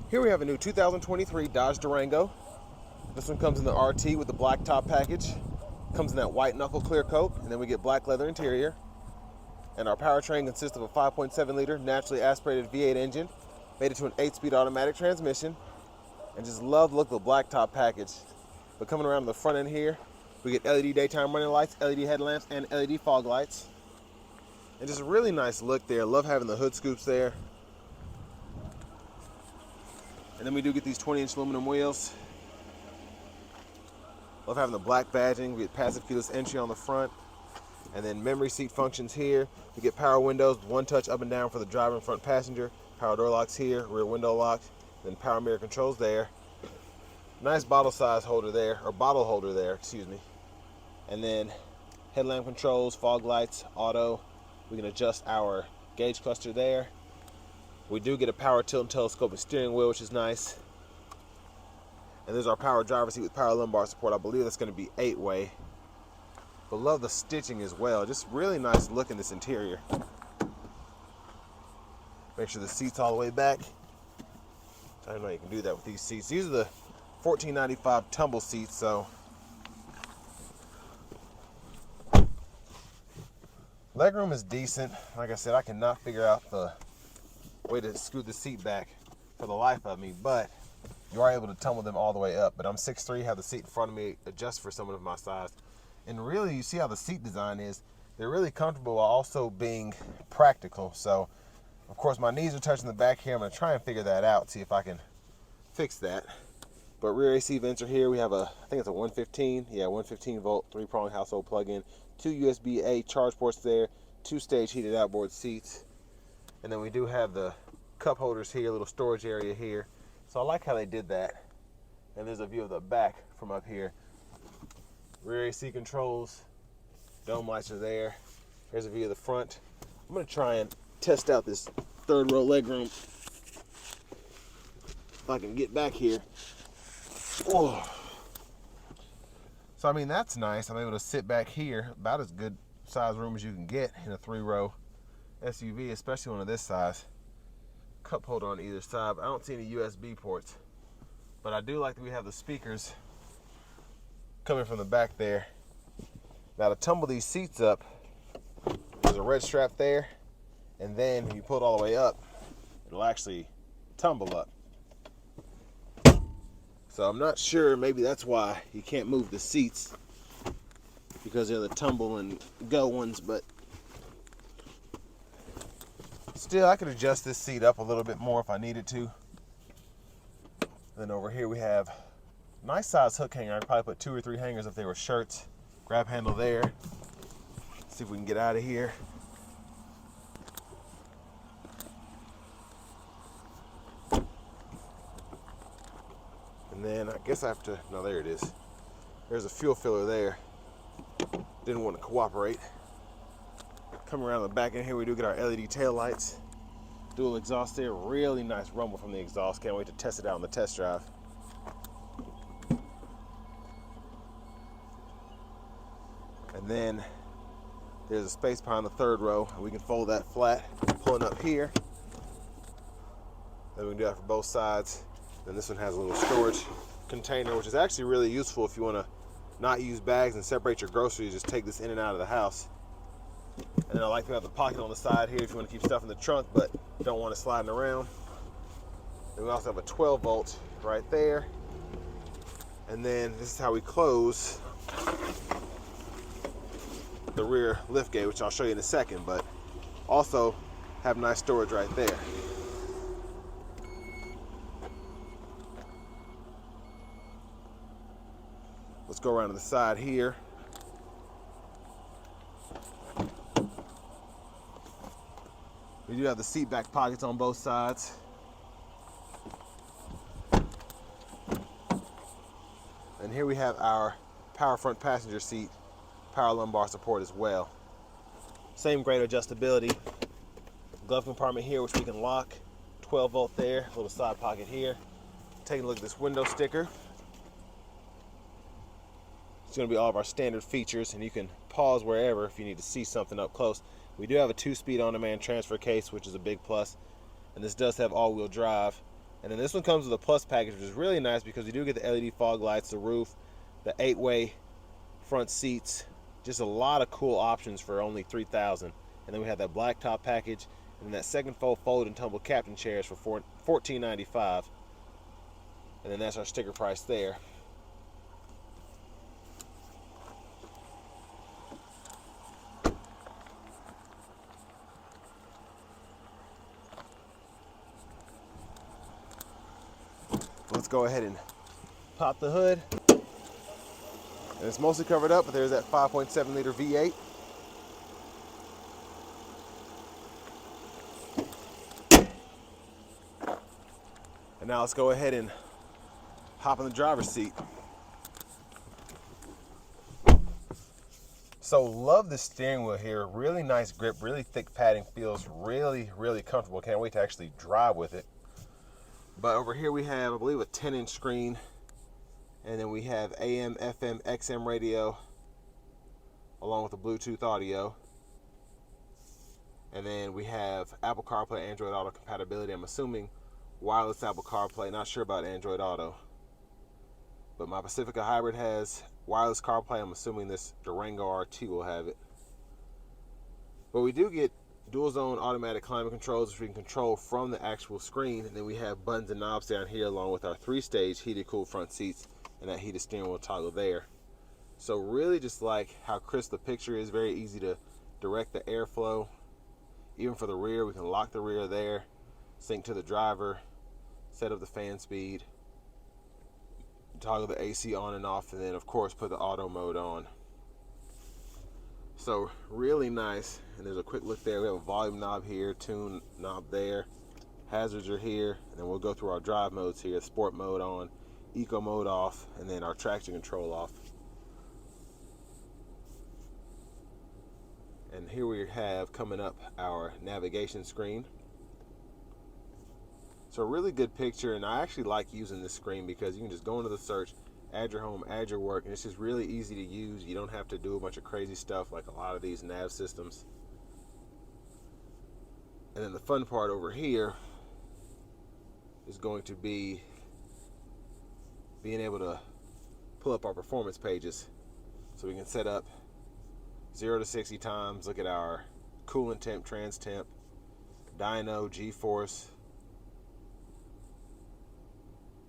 Here we have a new 2023 Dodge Durango. This one comes in the RT with the Blacktop package. Comes in that white knuckle clear coat, and then we get black leather interior. And our powertrain consists of a 5.7 liter naturally aspirated V8 engine, made it to an 8-speed automatic transmission, and just love the look of the Blacktop package. But coming around to the front end here, we get LED daytime running lights, LED headlamps, and LED fog lights. And just a really nice look there. Love having the hood scoops there. And then we do get these 20-inch aluminum wheels. Love having the black badging. We get passive keyless entry on the front. And then memory seat functions here. We get power windows, one touch up and down for the driver and front passenger. Power door locks here, rear window locks. Then power mirror controls there. Nice bottle size holder there, or bottle holder there, excuse me. And then headlamp controls, fog lights, auto. We can adjust our gauge cluster there. We do get a power tilt and telescopic steering wheel, which is nice. And there's our power driver seat with power lumbar support. I believe that's going to be 8-way. But love the stitching as well. Just really nice look in this interior. Make sure the seat's all the way back. I don't know you can do that with these seats. These are the $14.95 tumble seats, so legroom is decent. Like I said, I cannot figure out the way to scoot the seat back for the life of me, but you are able to tumble them all the way up. But I'm 6'3", have the seat in front of me, adjust for someone of my size. And really, you see how the seat design is. They're really comfortable while also being practical. So, of course, my knees are touching the back here. I'm going to try and figure that out, see if I can fix that. But rear AC vents are here. We have a, I think it's a 115. Yeah, 115 volt, 3-prong household plug-in. 2 USB-A charge ports there. 2-stage heated outboard seats. And then we do have the cup holders here, little storage area here. So I like how they did that. And there's a view of the back from up here. Rear AC controls, dome lights are there. Here's a view of the front. I'm gonna try and test out this third row legroom. If I can get back here. Oh. So I mean, that's nice. I'm able to sit back here, about as good size room as you can get in a 3-row SUV, especially one of this size. Cup holder on either side. I don't see any USB ports, but I do like that we have the speakers coming from the back there. Now to tumble these seats up, there's a red strap there, and then when you pull it all the way up, it'll actually tumble up. So I'm not sure, maybe that's why you can't move the seats, because they're the tumble and go ones, but still I could adjust this seat up a little bit more if I needed to. Then over here we have nice size hook hanger. I'd probably put 2 or 3 hangers if they were shirts. Grab handle there. See if we can get out of here. And then I guess I have to, no, there it is. There's a fuel filler there. Didn't want to cooperate. Come around the back in here, we do get our LED tail lights. Dual exhaust there. Really nice rumble from the exhaust. Can't wait to test it out on the test drive. And then there's a space behind the third row, and we can fold that flat, pulling up here. Then we can do that for both sides. Then this one has a little storage container, which is actually really useful if you want to not use bags and separate your groceries. Just take this in and out of the house. And then I like to have the pocket on the side here if you want to keep stuff in the trunk, but don't want it sliding around. Then we also have a 12 volt right there. And then this is how we close the rear lift gate, which I'll show you in a second, but also have nice storage right there. Let's go around to the side here. We do have the seat back pockets on both sides. And here we have our power front passenger seat, power lumbar support as well. Same great adjustability. Glove compartment here, which we can lock. 12 volt there, little side pocket here. Taking a look at this window sticker. It's going to be all of our standard features, and you can pause wherever if you need to see something up close. We do have a 2-speed on-demand transfer case, which is a big plus. And this does have all-wheel drive. And then this one comes with a plus package, which is really nice because you do get the LED fog lights, the roof, the 8-way front seats, just a lot of cool options for only $3,000. And then we have that Blacktop package, and then that second fold and tumble captain chairs for $14.95. And then that's our sticker price there. Let's go ahead and pop the hood. And it's mostly covered up, but there's that 5.7 liter V8. And now let's go ahead and hop in the driver's seat. So love the steering wheel here. Really nice grip, really thick padding, feels really, really comfortable. Can't wait to actually drive with it. But over here we have, I believe, a 10-inch screen. And then we have AM, FM, XM radio, along with the Bluetooth audio. And then we have Apple CarPlay, Android Auto compatibility. I'm assuming wireless Apple CarPlay. Not sure about Android Auto. But my Pacifica Hybrid has wireless CarPlay. I'm assuming this Durango R will have it. But we do get dual zone automatic climate controls, which we can control from the actual screen. And then we have buttons and knobs down here, along with our 3-stage heated cooled front seats and that heated steering wheel toggle there. So really just like how crisp the picture is, very easy to direct the airflow. Even for the rear, we can lock the rear there, sync to the driver, set up the fan speed, toggle the AC on and off, and then of course put the auto mode on. So really nice. And there's a quick look there. We have a volume knob here, tune knob there, hazards are here, and then we'll go through our drive modes here. Sport mode on, eco mode off, and then our traction control off. And here we have coming up our navigation screen. So a really good picture, and I actually like using this screen because you can just go into the search, add your home, add your work, and it's just really easy to use. You don't have to do a bunch of crazy stuff like a lot of these nav systems. And then the fun part over here is going to be being able to pull up our performance pages. So we can set up 0 to 60 times, look at our coolant temp, trans temp, dyno, G-force.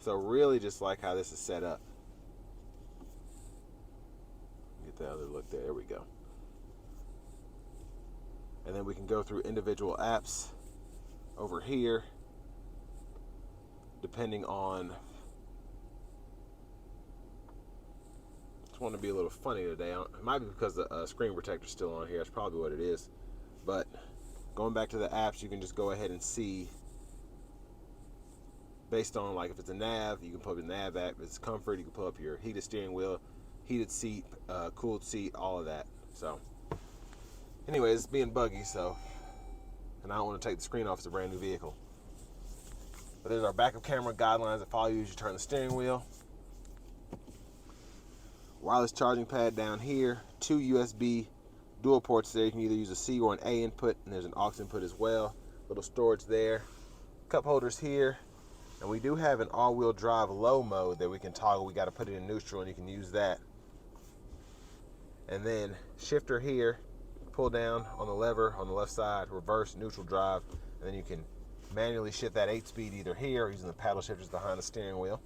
So really just like how this is set up. Get the other look there, there we go. And then we can go through individual apps over here, depending on, just want to be a little funny today. It might be because the screen protector is still on here. That's probably what it is. But going back to the apps, you can just go ahead and see based on, like, if it's a nav, you can pull up the nav app. If it's comfort, you can pull up your heated steering wheel, heated seat, cooled seat, all of that. So anyways, it's being buggy, so, and I don't want to take the screen off. It's a brand new vehicle. But there's our backup camera guidelines that follow you as you turn the steering wheel. Wireless charging pad down here. 2 USB dual ports there. You can either use a C or an A input, and there's an aux input as well. Little storage there. Cup holders here. And we do have an all-wheel drive low mode that we can toggle. We got to put it in neutral, and you can use that. And then shifter here. Pull down on the lever on the left side, reverse, neutral drive, and then you can manually shift that 8-speed either here or using the paddle shifters behind the steering wheel.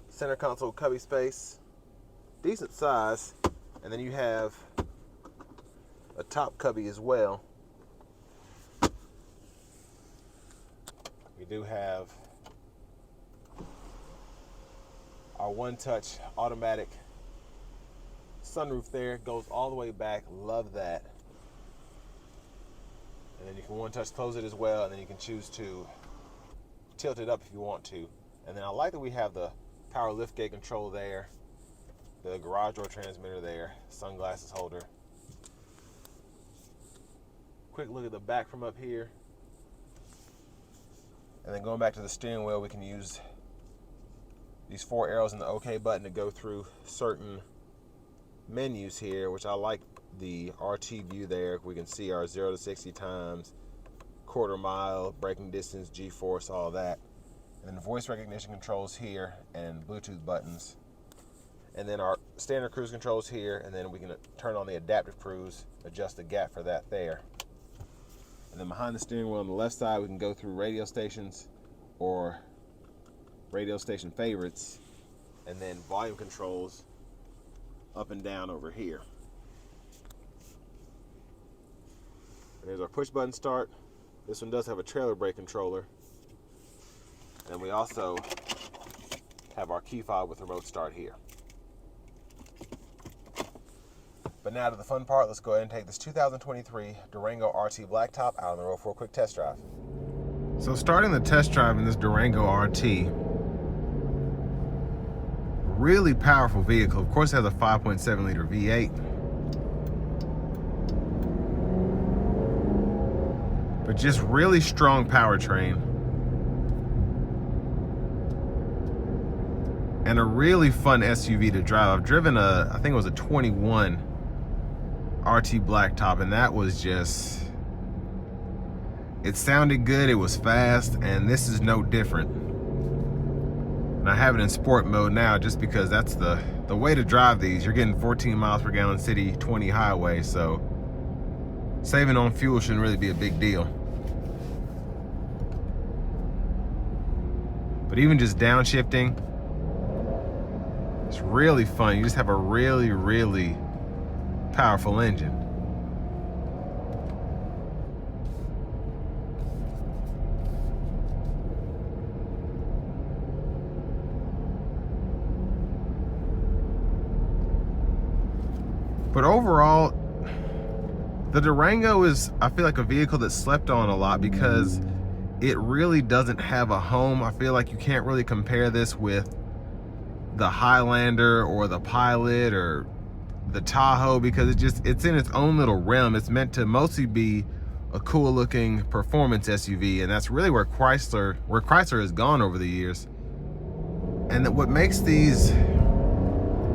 Center console cubby space, decent size, and then you have a top cubby as well. We do have our one-touch automatic sunroof there, goes all the way back. Love that. And then you can one-touch close it as well, and then you can choose to tilt it up if you want to. And then I like that we have the power liftgate control there, the garage door transmitter there, sunglasses holder. Quick look at the back from up here. And then going back to the steering wheel, we can use these 4 arrows and the OK button to go through certain menus here, which I like the RT view there. We can see our 0 to 60 times, quarter mile, braking distance, G-force, all that. And then voice recognition controls here and Bluetooth buttons. And then our standard cruise controls here, and then we can turn on the adaptive cruise, adjust the gap for that there. And then behind the steering wheel on the left side, we can go through radio stations or radio station favorites, and then volume controls up and down over here. And there's our push button start. This one does have a trailer brake controller. And we also have our key fob with remote start here. But now to the fun part, let's go ahead and take this 2023 Durango RT Blacktop out on the road for a quick test drive. So starting the test drive in this Durango RT, really powerful vehicle. Of course it has a 5.7 liter V8. But just really strong powertrain. And a really fun SUV to drive. I've driven I think it was a 21 RT Blacktop, and that was just, it sounded good, it was fast, and this is no different. And I have it in sport mode now just because that's the way to drive these. You're getting 14 miles per gallon city, 20 highway, so saving on fuel shouldn't really be a big deal. But even just downshifting, it's really fun. You just have a really, really powerful engine. But overall, the Durango is, I feel like, a vehicle that's slept on a lot because it really doesn't have a home. I feel like you can't really compare this with the Highlander or the Pilot or the Tahoe because it's in its own little realm. It's meant to mostly be a cool looking performance SUV, and that's really where Chrysler has gone over the years. And that what makes these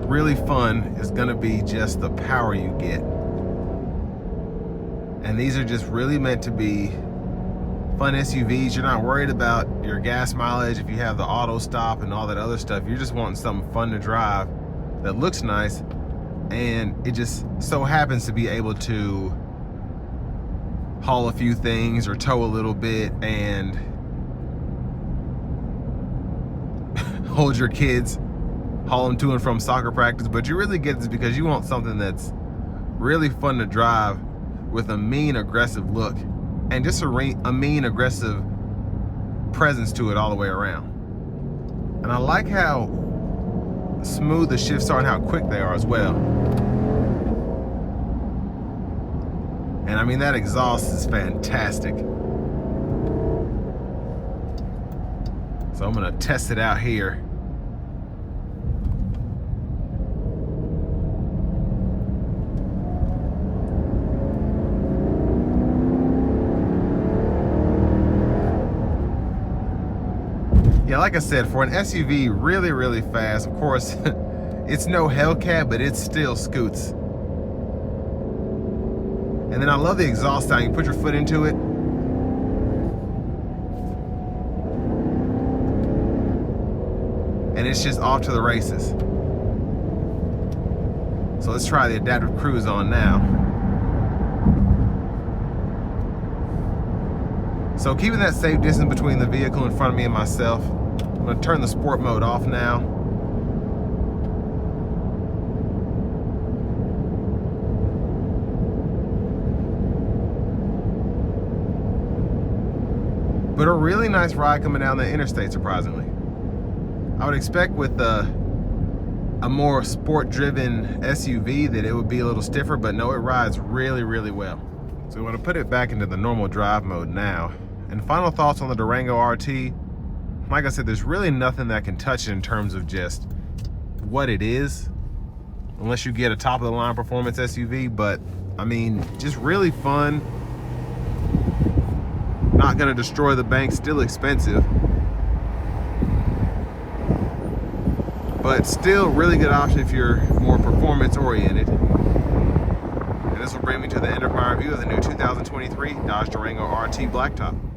really fun is gonna be just the power you get. And these are just really meant to be fun SUVs. You're not worried about your gas mileage if you have the auto stop and all that other stuff. You're just wanting something fun to drive that looks nice, and it just so happens to be able to haul a few things or tow a little bit and hold your kids, haul them to and from soccer practice. But you really get this because you want something that's really fun to drive with a mean, aggressive look and just a mean, aggressive presence to it all the way around. And I like how smooth the shifts are and how quick they are as well. And I mean, that exhaust is fantastic. So I'm gonna test it out here. Yeah, like I said, for an SUV, really, really fast. Of course, it's no Hellcat, but it still scoots. And then I love the exhaust sound. You put your foot into it. And it's just off to the races. So let's try the adaptive cruise on now. So keeping that safe distance between the vehicle in front of me and myself, I'm gonna turn the sport mode off now. But a really nice ride coming down the interstate, surprisingly. I would expect with a more sport-driven SUV that it would be a little stiffer, but no, it rides really, really well. So we want to put it back into the normal drive mode now. And final thoughts on the Durango RT. Like I said, there's really nothing that can touch it in terms of just what it is, unless you get a top-of-the-line performance SUV. But I mean, just really fun. Not gonna destroy the bank, still expensive, but still really good option if you're more performance oriented. And this will bring me to the end of my review of the new 2023 Dodge Durango RT Blacktop.